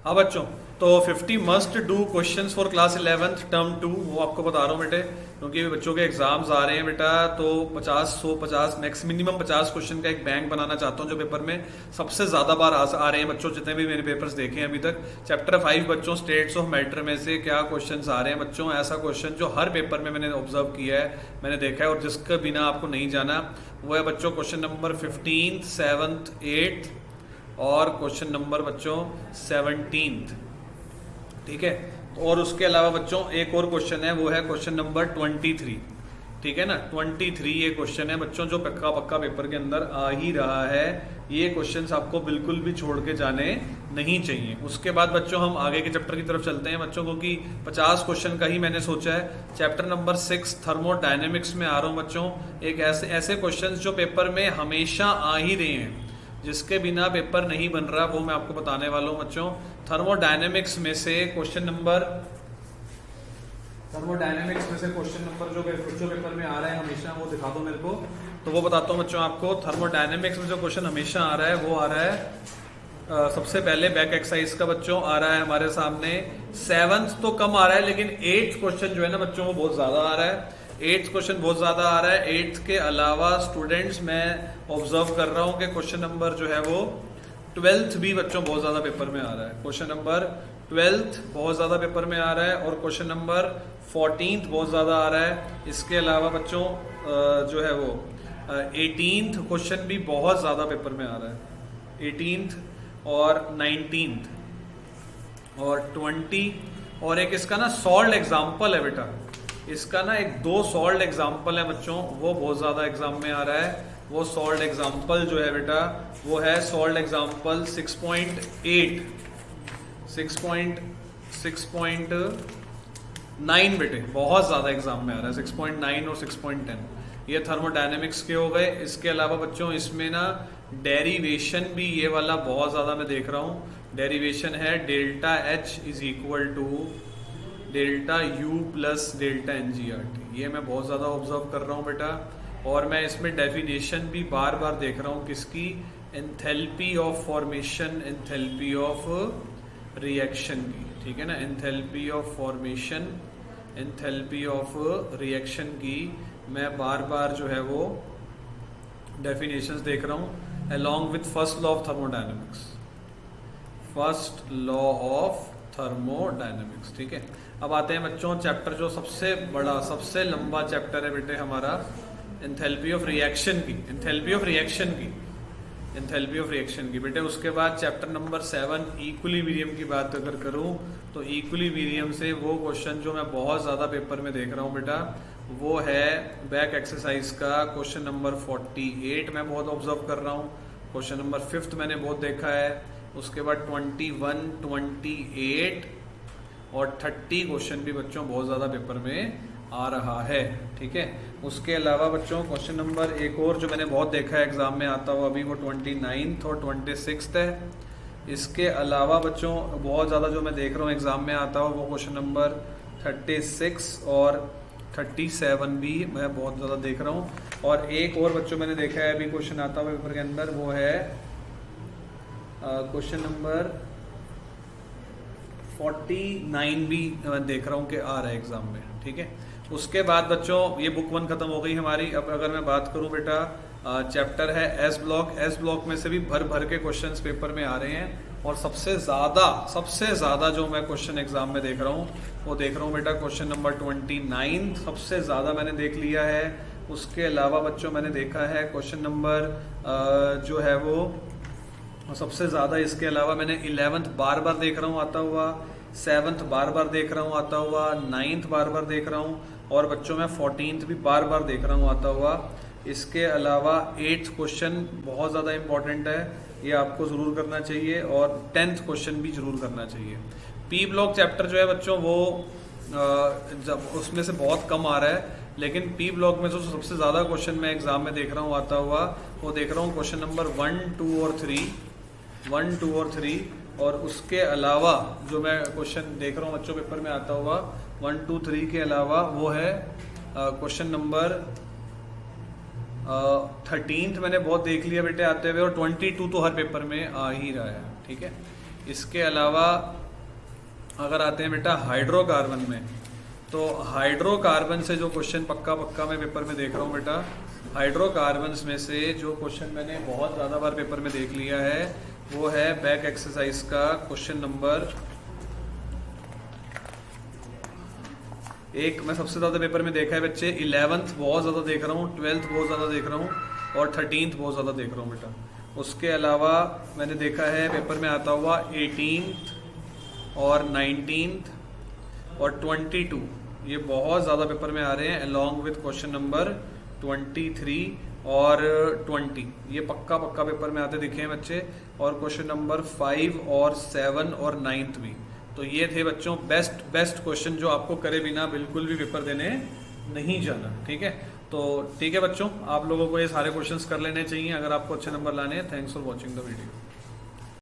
हाँ बच्चों, तो 50 must do questions for class 11th term 2 वो आपको बता रहा हूँ बेटे, क्योंकि बच्चों के एग्जाम्स आ रहे हैं बेटा। तो 50 मैक्स मिनिमम 50 क्वेश्चन का एक बैंक बनाना चाहता हूँ जो पेपर में सबसे ज्यादा बार आ रहे हैं बच्चों, जितने भी मैंने पेपर्स देखे हैं अभी तक। चैप्टर 5 बच्चों स्टेट्स ऑफ मैटर में से क्या क्वेश्चन आ रहे हैं बच्चों, ऐसा क्वेश्चन जो हर पेपर में मैंने ऑब्जर्व किया है, मैंने देखा है और जिसका बिना आपको नहीं जाना, वो है बच्चों क्वेश्चन नंबर 15, 7th, 8th और क्वेश्चन नंबर बच्चों 17th। ठीक है, और उसके अलावा बच्चों एक और क्वेश्चन है, वो है क्वेश्चन नंबर 23। ठीक है ना, 23 ये क्वेश्चन है बच्चों जो पक्का पक्का पेपर के अंदर आ ही रहा है। ये क्वेश्चंस आपको बिल्कुल भी छोड़ के जाने नहीं चाहिए। उसके बाद बच्चों हम आगे के चैप्टर की तरफ चलते हैं बच्चों, क्योंकि 50 क्वेश्चन का ही मैंने सोचा है। चैप्टर नंबर 6 थर्मोडायनेमिक्स में आ रहा हूँ बच्चों। एक ऐसे क्वेश्चन जो पेपर में हमेशा आ ही रहे हैं, जिसके बिना पेपर नहीं बन रहा, वो मैं आपको बताने वाला हूँ बच्चों। थर्मोडायनेमिक्स में से क्वेश्चन नंबर जो पेपर में आ रहा है हमेशा, वो दिखा दो मेरे को, तो वो बताता हूँ बच्चों आपको। थर्मोडायनेमिक्स में जो क्वेश्चन हमेशा आ रहा है वो आ रहा है सबसे पहले बैक एक्सरसाइज का बच्चों आ रहा है हमारे सामने। 7th तो कम आ रहा है, लेकिन 8th क्वेश्चन जो है ना बच्चों वो बहुत ज्यादा आ रहा है। 8th क्वेश्चन बहुत ज्यादा आ रहा है। 8th के अलावा स्टूडेंट्स मैं ऑब्जर्व कर रहा हूँ कि क्वेश्चन नंबर जो है वो 12th भी बच्चों बहुत ज्यादा पेपर में आ रहा है। क्वेश्चन नंबर 12th बहुत ज्यादा पेपर में आ रहा है और क्वेश्चन नंबर 14th बहुत ज्यादा आ रहा है। इसके अलावा बच्चों जो है वो 18th क्वेश्चन भी बहुत ज्यादा पेपर में आ रहा है। 18th और 19th और 20, और एक इसका ना सॉल्व एग्जाम्पल है बेटा, इसका ना एक 2 सॉल्व एग्जाम्पल है बच्चों, वो बहुत ज्यादा एग्जाम में आ रहा है। वो सॉल्व एग्जाम्पल जो है बेटा वो है सॉल्व एग्जाम्पल 6.8, 6.9 बेटे, बहुत ज्यादा एग्जाम में आ रहा है। 6.9 और 6.10 ये थर्मोडायनेमिक्स के हो गए। इसके अलावा बच्चों इसमें ना डेरिवेशन भी ये वाला बहुत ज्यादा मैं देख रहा हूँ। डेरिवेशन है delta H is equal to delta U plus delta NGRT, ये मैं बहुत ज्यादा ऑब्जर्व कर रहा हूँ बेटा। और मैं इसमें डेफिनेशन भी बार बार देख रहा हूँ, किसकी, enthalpy of formation, enthalpy of reaction की। ठीक है ना, enthalpy of formation, enthalpy of reaction की मैं बार बार जो है वो डेफिनेशंस देख रहा हूँ, along with first law of thermodynamics, first law of thermodynamics. ठीक है, अब आते हैं बच्चों चैप्टर जो सबसे बड़ा सबसे लंबा चैप्टर है बेटे हमारा, एंथैल्पी ऑफ रिएक्शन की, एंथैल्पी ऑफ रिएक्शन की, एंथैल्पी ऑफ रिएक्शन की बेटे। उसके बाद चैप्टर नंबर 7 इक्विलिब्रियम की बात अगर करूं तो इक्विलिब्रियम से वो क्वेश्चन जो मैं बहुत ज़्यादा पेपर में देख रहा हूं बेटा, वो है बैक एक्सरसाइज का क्वेश्चन नंबर 48 मैं बहुत ऑब्जर्व कर रहा हूँ। क्वेश्चन नंबर 5th मैंने बहुत देखा है। उसके बाद 21, 28 और 30 क्वेश्चन भी बच्चों बहुत ज़्यादा पेपर में आ रहा है। ठीक है, उसके अलावा बच्चों क्वेश्चन नंबर एक और जो मैंने बहुत देखा है एग्जाम में आता हुआ अभी, वो 29th और 26th है। इसके अलावा बच्चों बहुत ज़्यादा जो मैं देख रहा हूँ एग्जाम में आता हुआ, वो क्वेश्चन नंबर 36 और 37 भी मैं बहुत ज़्यादा देख रहा हूँ। और एक और बच्चों मैंने देखा है अभी क्वेश्चन आता हुआ पेपर के अंदर, वो है क्वेश्चन नंबर 49 भी मैं देख रहा हूँ कि आ रहा है एग्जाम में। ठीक है, उसके बाद बच्चों ये बुक 1 खत्म हो गई हमारी। अब अगर मैं बात करूं बेटा, चैप्टर है एस ब्लॉक। एस ब्लॉक में से भी भर भर के क्वेश्चंस पेपर में आ रहे हैं, और सबसे ज्यादा जो मैं क्वेश्चन एग्जाम में देख रहा हूं वो देख रहा हूं बेटा क्वेश्चन नंबर 29 सबसे ज्यादा मैंने देख लिया है। उसके अलावा बच्चों मैंने देखा है क्वेश्चन नंबर जो है वो सबसे ज्यादा, इसके अलावा मैंने 11th बार बार देख रहा हूँ आता हुआ, 7th बार बार देख रहा हूँ आता हुआ, 9th बार बार देख रहा हूँ, और बच्चों मैं 14th भी बार बार देख रहा हूँ आता हुआ। इसके अलावा 8th क्वेश्चन बहुत ज़्यादा इंपॉर्टेंट है, ये आपको ज़रूर करना चाहिए, और 10th क्वेश्चन भी ज़रूर करना चाहिए। पी ब्लॉक चैप्टर जो है बच्चों वो जब उसमें से बहुत कम आ रहा है, लेकिन पी ब्लॉक में जो सबसे ज़्यादा क्वेश्चन मैं एग्जाम में देख रहा हूँ आता हुआ, वो देख रहा हूँ क्वेश्चन नंबर 1, 2 और 3, 1, 2 और 3। और उसके अलावा जो मैं क्वेश्चन देख रहा हूँ बच्चों पेपर में आता हुआ 1, 2, 3 के अलावा, वो है क्वेश्चन नंबर 13th मैंने बहुत देख लिया बेटे आते हुए, और 22 तो हर पेपर में आ ही रहा है। ठीक है, इसके अलावा अगर आते हैं बेटा हाइड्रोकार्बन में, तो हाइड्रोकार्बन से जो क्वेश्चन पक्का मैं पेपर में देख रहा हूँ बेटा, हाइड्रोकार्बन्स में से जो क्वेश्चन मैंने बहुत ज़्यादा बार पेपर में देख लिया है वो है बैक एक्सरसाइज का क्वेश्चन नंबर एक। मैं सबसे ज़्यादा पेपर में देखा है बच्चे 11th बहुत ज़्यादा देख रहा हूँ, 12th बहुत ज़्यादा देख रहा हूँ और 13th बहुत ज़्यादा देख रहा हूँ बेटा। उसके अलावा मैंने देखा है पेपर में आता हुआ 18th और 19th और 22, ये बहुत ज़्यादा पेपर में आ रहे हैं अलॉन्ग विथ क्वेश्चन नंबर 23 और 20, ये पक्का पेपर में आते दिखे हैं बच्चे। और क्वेश्चन नंबर 5 और 7 और 9th भी। तो ये थे बच्चों बेस्ट क्वेश्चन जो आपको करे बिना बिल्कुल भी पेपर देने नहीं जाना, ठीक है। तो ठीक है बच्चों, आप लोगों को ये सारे क्वेश्चंस कर लेने चाहिए अगर आपको अच्छे नंबर लाने हैं। Thanks for watching the video.